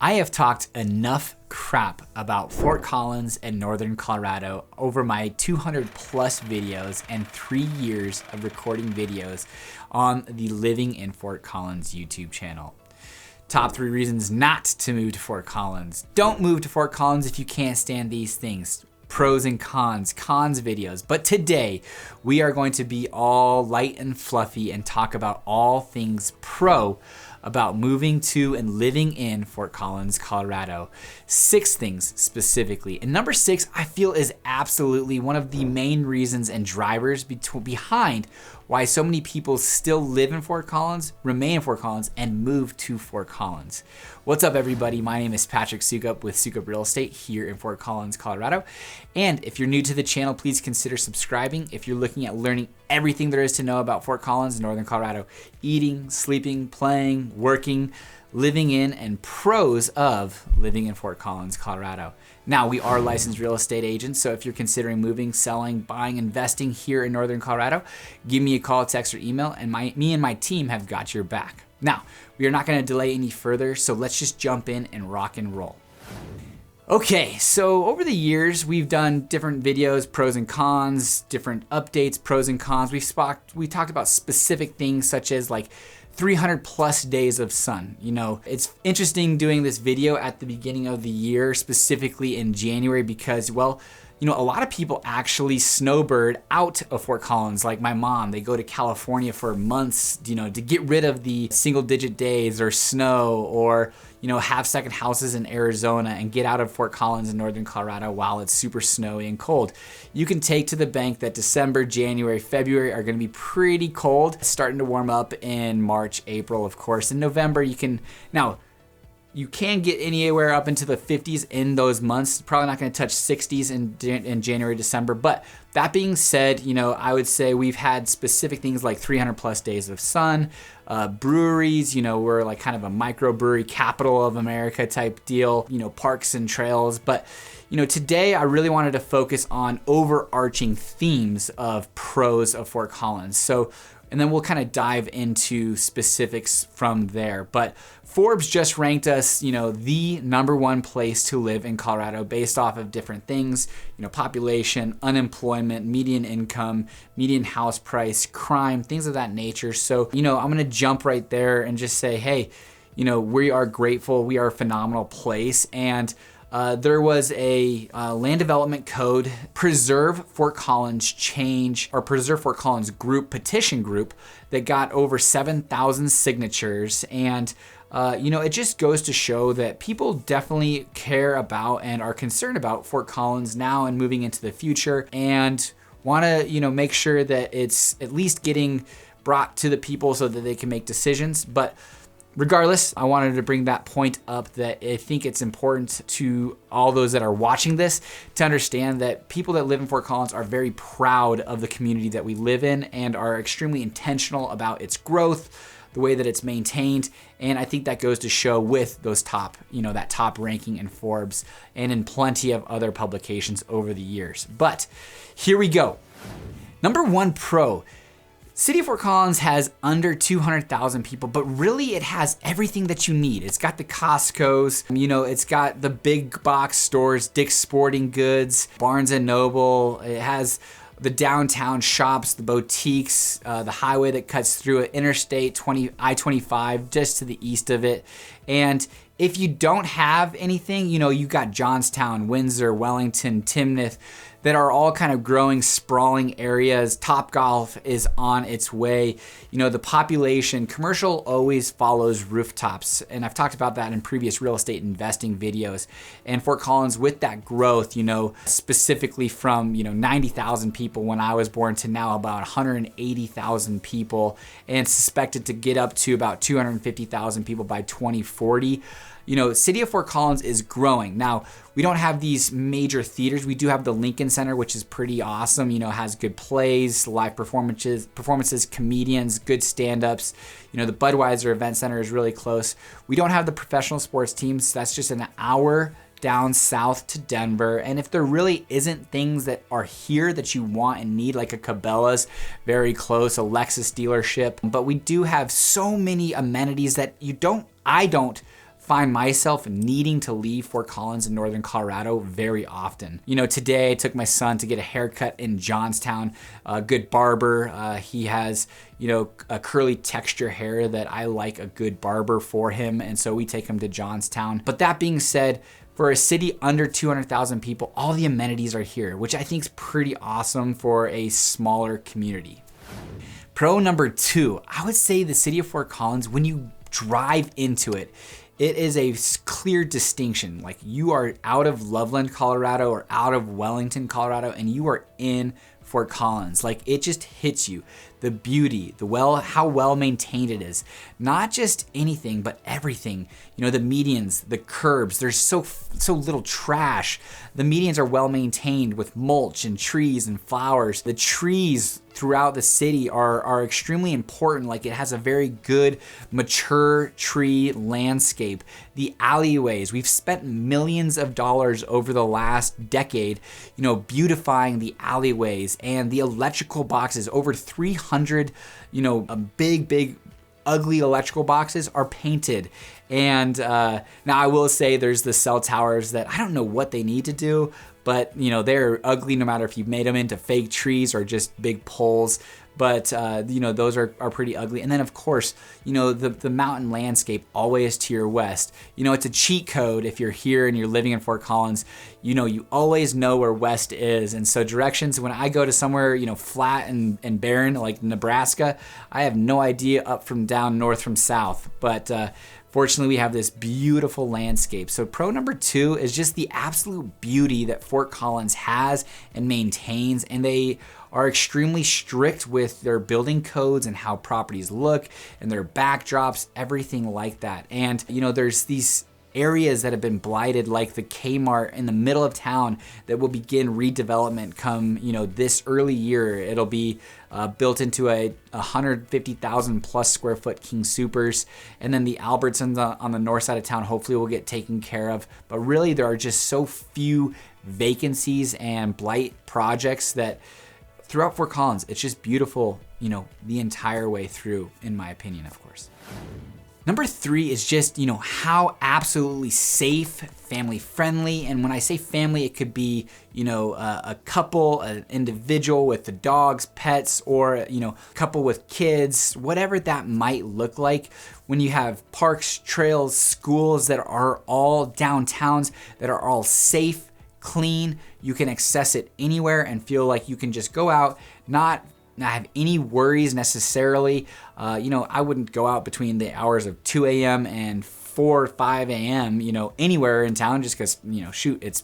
I have talked enough crap about Fort Collins and Northern Colorado over my 200 plus videos and 3 years of recording videos on the Living in Fort Collins YouTube channel. Top 3 reasons not to move to Fort Collins. Don't move to Fort Collins if you can't stand these things. Pros and cons videos. But today we are going to be all light and fluffy and talk about all things pro about moving to and living in Fort Collins, Colorado. 6 things specifically. And number 6, I feel, is absolutely one of the main reasons and drivers behind why so many people still live in Fort Collins, remain in Fort Collins, and move to Fort Collins. What's up, everybody? My name is Patrick Soukup with Soukup Real Estate here in Fort Collins, Colorado. And if you're new to the channel, please consider subscribing if you're looking at learning everything there is to know about Fort Collins and Northern Colorado. Eating, sleeping, playing, working, living in, and pros of living in Fort Collins, Colorado. Now, we are licensed real estate agents, so if you're considering moving, selling, buying, investing here in Northern Colorado, give me a call, text, or email, and me and my team have got your back. Now, we are not going to delay any further, so let's just jump in and rock and roll. Okay, so over the years, we've done different videos, pros and cons, different updates, pros and cons. We talked about specific things such as like 300 plus days of sun. You know, it's interesting doing this video at the beginning of the year, specifically in January, because, well, you know, a lot of people actually snowbird out of Fort Collins, like my mom. They go to California for months, you know, to get rid of the single digit days or snow, or, you know, have second houses in Arizona and get out of Fort Collins in Northern Colorado while it's super snowy and cold. You can take to the bank that December, January, February are going to be pretty cold, starting to warm up in March, April, of course. In November, you can get anywhere up into the 50s in those months. Probably not going to touch 60s in January, December. But that being said, you know, I would say we've had specific things like 300 plus days of sun, breweries, you know, we're like kind of a microbrewery capital of America type deal, you know, parks and trails. But, you know, today I really wanted to focus on overarching themes of pros of Fort Collins. So, and then we'll kind of dive into specifics from there. But Forbes just ranked us, you know, the #1 place to live in Colorado based off of different things, you know, population, unemployment, median income, median house price, crime, things of that nature. So, you know, I'm going to jump right there and just say, hey, you know, we are grateful. We are a phenomenal place. And there was a land development code, Preserve Fort Collins group, petition group that got over 7,000 signatures. And, you know, it just goes to show that people definitely care about and are concerned about Fort Collins now and moving into the future, and want to, you know, make sure that it's at least getting brought to the people so that they can make decisions. But regardless, I wanted to bring that point up, that I think it's important to all those that are watching this to understand that people that live in Fort Collins are very proud of the community that we live in and are extremely intentional about its growth, the way that it's maintained. And I think that goes to show with those top, you know, that top ranking in Forbes and in plenty of other publications over the years. But here we go. #1 pro. City of Fort Collins has under 200,000 people, but really it has everything that you need. It's got the Costco's, you know, it's got the big box stores, Dick's Sporting Goods, Barnes & Noble. It has the downtown shops, the boutiques, the highway that cuts through it, Interstate I-25 just to the east of it. And if you don't have anything, you know, you got Johnstown, Windsor, Wellington, Timnath, that are all kind of growing, sprawling areas. Topgolf is on its way. You know, the population, commercial always follows rooftops. And I've talked about that in previous real estate investing videos. And Fort Collins, with that growth, you know, specifically from, you know, 90,000 people when I was born to now about 180,000 people, and suspected to get up to about 250,000 people by 2040. You know, City of Fort Collins is growing. Now, we don't have these major theaters. We do have the Lincoln Center, which is pretty awesome. You know, has good plays, live performances, comedians, good stand-ups. You know, the Budweiser Event Center is really close. We don't have the professional sports teams. That's just an hour down south to Denver. And if there really isn't things that are here that you want and need, like a Cabela's very close, a Lexus dealership, but we do have so many amenities that I don't find myself needing to leave Fort Collins in northern Colorado very often. Today I took my son to get a haircut in Johnstown. A good barber. He has, a curly texture hair that I like a good barber for him, and so we take him to Johnstown. But that being said, for a city under 200,000 people, all the amenities are here, which I think is pretty awesome for a smaller community. Pro number 2, I would say the city of Fort Collins, when you drive into it, it is a clear distinction. Like, you are out of Loveland, Colorado, or out of Wellington, Colorado, and you are in Fort Collins. Like, it just hits you. The beauty, how well maintained it is. Not just anything, but everything. The medians, the curbs, there's so little trash. The medians are well maintained with mulch and trees and flowers. The trees throughout the city are extremely important. Like, it has a very good, mature tree landscape. The alleyways, we've spent millions of dollars over the last decade, beautifying the alleyways and the electrical boxes. Over 300, big, ugly electrical boxes are painted. And now I will say there's the cell towers that I don't know what they need to do, but they're ugly no matter if you've made them into fake trees or just big poles. But those are pretty ugly. And then of course, the mountain landscape always to your west. It's a cheat code if you're here and you're living in Fort Collins. You always know where west is. And so directions, when I go to somewhere flat and barren like Nebraska, I have no idea up from down, north from south. But fortunately, we have this beautiful landscape. So pro number 2 is just the absolute beauty that Fort Collins has and maintains, and they are extremely strict with their building codes and how properties look and their backdrops, everything like that. And there's these areas that have been blighted, like the Kmart in the middle of town, that will begin redevelopment come this early year. It'll be built into a 150,000 plus square foot King Soopers, and then the Albertsons on the north side of town hopefully will get taken care of. But really, there are just so few vacancies and blight projects that throughout Fort Collins, it's just beautiful, the entire way through, in my opinion, of course. Number 3 is just, how absolutely safe, family friendly. And when I say family, it could be, a couple, an individual with the dogs, pets, or, a couple with kids, whatever that might look like. When you have parks, trails, schools that are all downtowns, that are all safe, clean, you can access it anywhere and feel like you can just go out, not have any worries necessarily. I wouldn't go out between the hours of 2 a.m. and 4 or 5 a.m., anywhere in town, just because, it's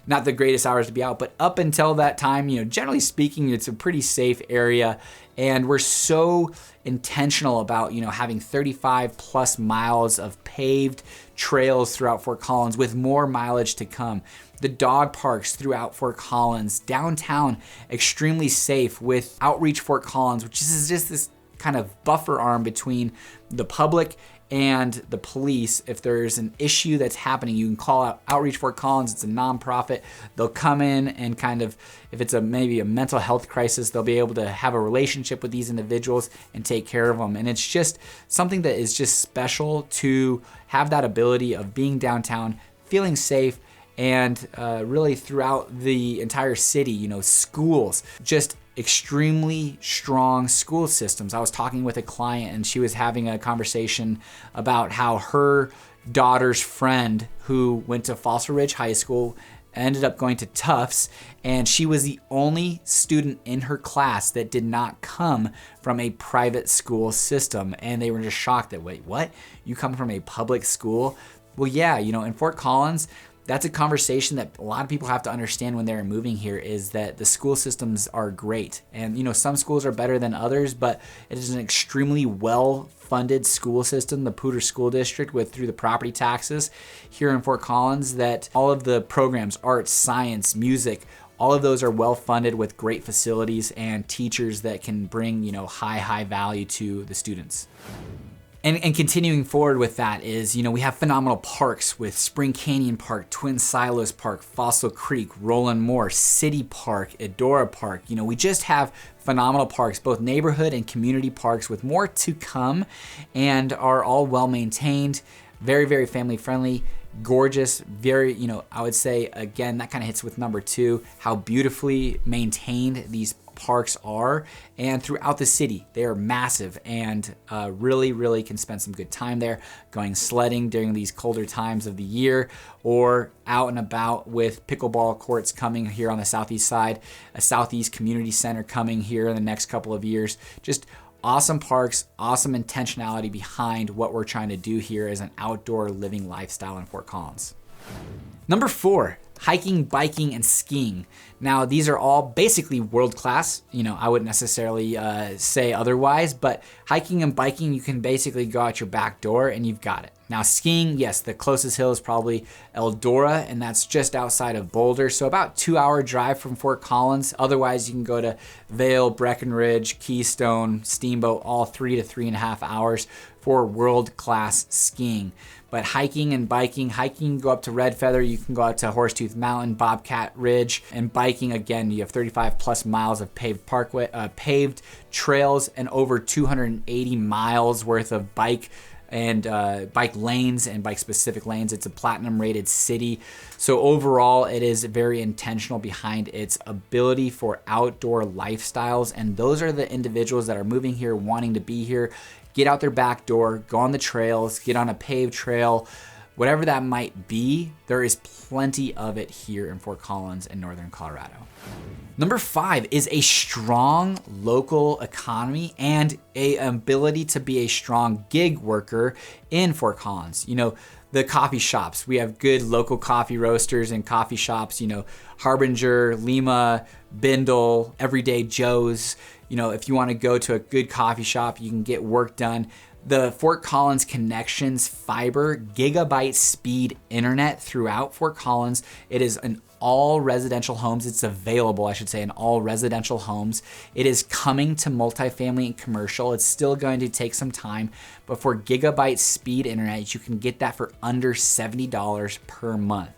not the greatest hours to be out. But up until that time, generally speaking, it's a pretty safe area. And we're so intentional about, having 35 plus miles of paved trails throughout Fort Collins, with more mileage to come. The dog parks throughout Fort Collins, downtown, extremely safe, with Outreach Fort Collins, which is just this kind of buffer arm between the public and the police. If there's an issue that's happening, you can call out Outreach Fort Collins. It's a nonprofit. They'll come in and kind of, if it's maybe a mental health crisis, they'll be able to have a relationship with these individuals and take care of them. And it's just something that is just special to have that ability of being downtown, feeling safe, and really throughout the entire city, schools, just extremely strong school systems. I was talking with a client and she was having a conversation about how her daughter's friend, who went to Fossil Ridge High School, ended up going to Tufts, and she was the only student in her class that did not come from a private school system. And they were just shocked that, wait, what? You come from a public school? Well, yeah, in Fort Collins, that's a conversation that a lot of people have to understand when they're moving here, is that the school systems are great. And, some schools are better than others, but it is an extremely well-funded school system, the Poudre School District, through the property taxes here in Fort Collins, that all of the programs, arts, science, music, all of those are well-funded with great facilities and teachers that can bring, high value to the students. And continuing forward with that is, we have phenomenal parks with Spring Canyon Park, Twin Silos Park, Fossil Creek, Roland Moore, City Park, Edora Park. We just have phenomenal parks, both neighborhood and community parks, with more to come, and are all well maintained. Very, very family friendly, gorgeous, very, I would say, again, that kind of hits with number 2, how beautifully maintained these parks are, and throughout the city. They are massive and really, really can spend some good time there, going sledding during these colder times of the year, or out and about with pickleball courts coming here on the southeast side, a southeast community center coming here in the next couple of years. Just awesome parks, awesome intentionality behind what we're trying to do here as an outdoor living lifestyle in Fort Collins. Number 4, hiking, biking, and skiing. Now, these are all basically world-class. I wouldn't necessarily say otherwise, but hiking and biking, you can basically go out your back door and you've got it. Now, skiing, yes, the closest hill is probably Eldora, and that's just outside of Boulder, so about 2-hour drive from Fort Collins. Otherwise, you can go to Vail, Breckenridge, Keystone, Steamboat, all 3 to 3.5 hours for world-class skiing. But hiking and biking, hiking, you can go up to Red Feather, you can go out to Horsetooth Mountain, Bobcat Ridge, and biking, again, you have 35 plus miles of paved trails and over 280 miles worth of bike lanes and bike specific lanes. It's a platinum rated city. So overall, it is very intentional behind its ability for outdoor lifestyles. And those are the individuals that are moving here, wanting to be here, get out their back door, go on the trails, get on a paved trail, whatever that might be. There is plenty of it here in Fort Collins and Northern Colorado. Number 5 is a strong local economy and an ability to be a strong gig worker in Fort Collins. The coffee shops. We have good local coffee roasters and coffee shops, Harbinger, Lima, Bindle, Everyday Joe's. If you want to go to a good coffee shop, you can get work done. The Fort Collins Connections fiber gigabyte speed internet throughout Fort Collins. It is in all residential homes. It's available, I should say, in all residential homes. It is coming to multifamily and commercial. It's still going to take some time, but for gigabyte speed internet, you can get that for under $70 per month.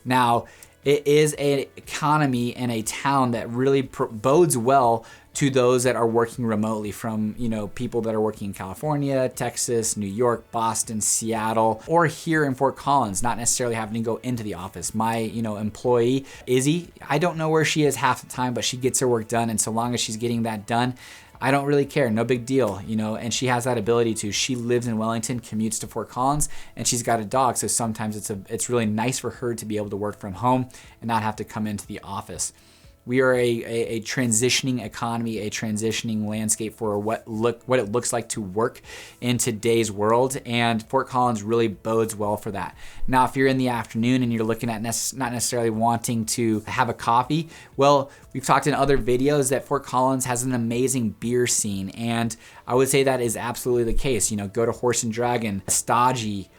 Now, it is an economy and a town that really bodes well to those that are working remotely, from people that are working in California, Texas, New York, Boston, Seattle, or here in Fort Collins, not necessarily having to go into the office. My employee, Izzy, I don't know where she is half the time, but she gets her work done, and so long as she's getting that done, I don't really care, no big deal, and she has that ability to. She lives in Wellington, commutes to Fort Collins, and she's got a dog, so sometimes it's really nice for her to be able to work from home and not have to come into the office. We are a transitioning economy, a transitioning landscape for what it looks like to work in today's world, and Fort Collins really bodes well for that. Now, if you're in the afternoon and you're looking at not necessarily wanting to have a coffee, well, we've talked in other videos that Fort Collins has an amazing beer scene, and I would say that is absolutely the case. Go to Horse and Dragon, Stodgy,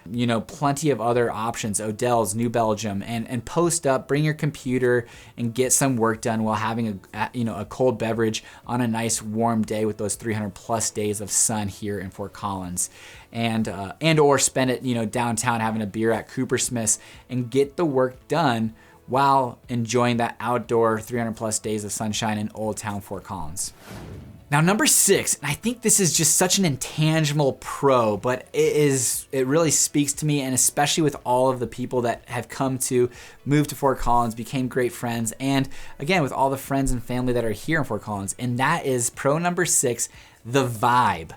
plenty of other options, Odell's, New Belgium, and post up, bring your computer and get some work done while having a cold beverage on a nice warm day with those 300 plus days of sun here in Fort Collins. And or spend it downtown having a beer at Coopersmith's and get the work done while enjoying that outdoor 300 plus days of sunshine in Old Town Fort Collins. Now, number 6, and I think this is just such an intangible pro, but it really speaks to me, and especially with all of the people that have come to move to Fort Collins, became great friends, and again, with all the friends and family that are here in Fort Collins, and that is pro number 6, the vibe.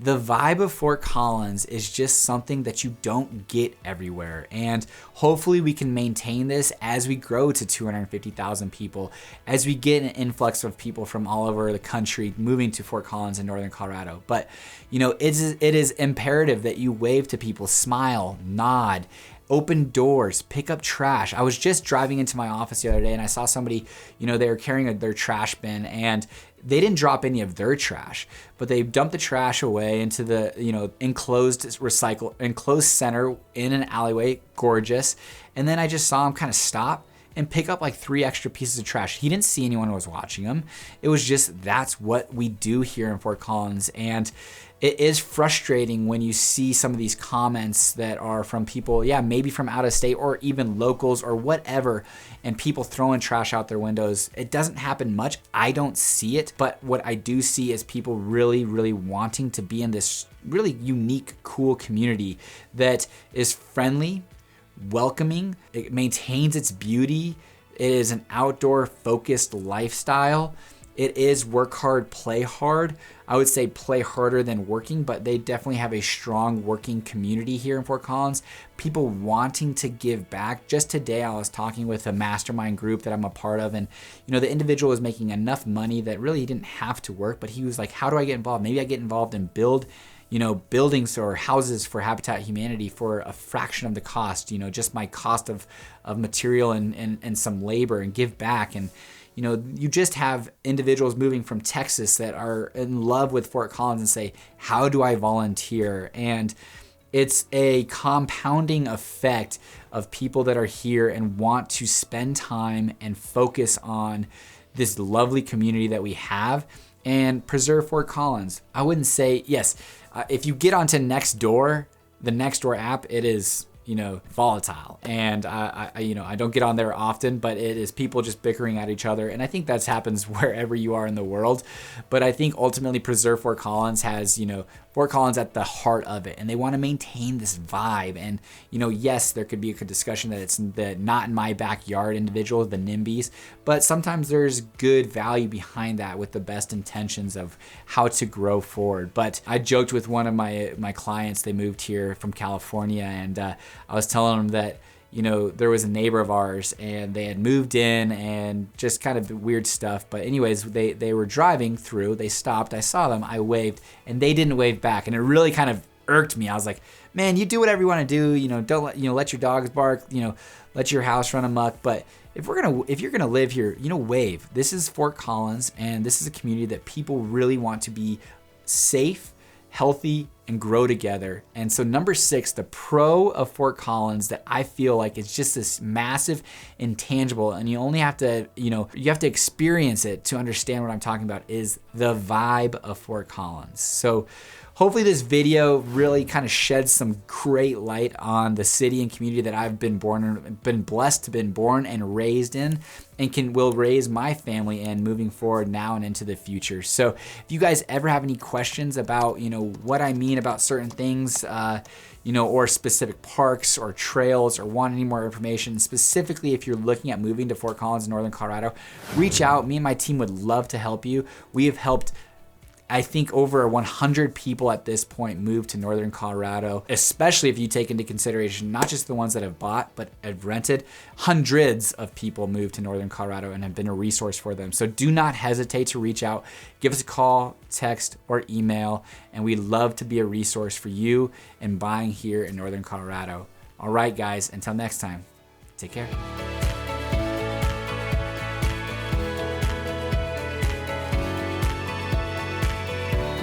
The vibe of Fort Collins is just something that you don't get everywhere, and hopefully we can maintain this as we grow to 250,000 people, as we get an influx of people from all over the country moving to Fort Collins in Northern Colorado. But it is imperative that you wave to people, smile, nod, open doors, pick up trash. I was just driving into my office the other day and I saw somebody, they were carrying their trash bin, and they didn't drop any of their trash, but they dumped the trash away into the enclosed center in an alleyway, gorgeous. And then I just saw him kind of stop and pick up like 3 extra pieces of trash. He didn't see anyone who was watching him. It was just, that's what we do here in Fort Collins. And it is frustrating when you see some of these comments that are from people, yeah, maybe from out of state or even locals or whatever, and people throwing trash out their windows. It doesn't happen much. I don't see it, but what I do see is people really, really wanting to be in this really unique, cool community that is friendly, welcoming, it maintains its beauty. It is an outdoor focused lifestyle. It is work hard, play hard. I would say play harder than working, but they definitely have a strong working community here in Fort Collins. People wanting to give back. Just today, I was talking with a mastermind group that I'm a part of, and the individual was making enough money that really he didn't have to work, but he was like, how do I get involved? Maybe I get involved and build buildings or houses for Habitat Humanity for a fraction of the cost, just my cost of material and some labor, and give back. And you just have individuals moving from Texas that are in love with Fort Collins and say, how do I volunteer? And it's a compounding effect of people that are here and want to spend time and focus on this lovely community that we have and preserve Fort Collins. I wouldn't say, yes, if you get onto Nextdoor, the Nextdoor app, it is volatile, and I don't get on there often, but it is people just bickering at each other, and I think that happens wherever you are in the world. But I think ultimately Preserve Fort Collins has Fort Collins at the heart of it, and they want to maintain this vibe. And yes, there could be a good discussion that it's the not in my backyard individuals, the NIMBYs, but sometimes there's good value behind that with the best intentions of how to grow forward. But I joked with one of my clients. They moved here from California, and I was telling them that there was a neighbor of ours, and they had moved in and just kind of weird stuff. But anyways, they were driving through, they stopped, I saw them, I waved, and they didn't wave back. And it really kind of irked me. I was like, man, you do whatever you want to do, don't let your dogs bark, let your house run amok. But if you're gonna live here, wave. This is Fort Collins, and this is a community that people really want to be safe, healthy, and grow together. And so number 6, the pro of Fort Collins that I feel like is just this massive intangible, and you only have to, you have to experience it to understand what I'm talking about, is the vibe of Fort Collins. So hopefully this video really kind of sheds some great light on the city and community that I've been blessed to been born and raised in, and will raise my family in moving forward now and into the future. So if you guys ever have any questions about, what I mean about certain things, or specific parks or trails, or want any more information, specifically if you're looking at moving to Fort Collins, Northern Colorado, reach out. Me and my team would love to help you. We have helped, I think, over 100 people at this point move to Northern Colorado, especially if you take into consideration not just the ones that have bought, but have rented. Hundreds of people moved to Northern Colorado and have been a resource for them. So do not hesitate to reach out. Give us a call, text, or email, and we'd love to be a resource for you in buying here in Northern Colorado. All right, guys, until next time, take care.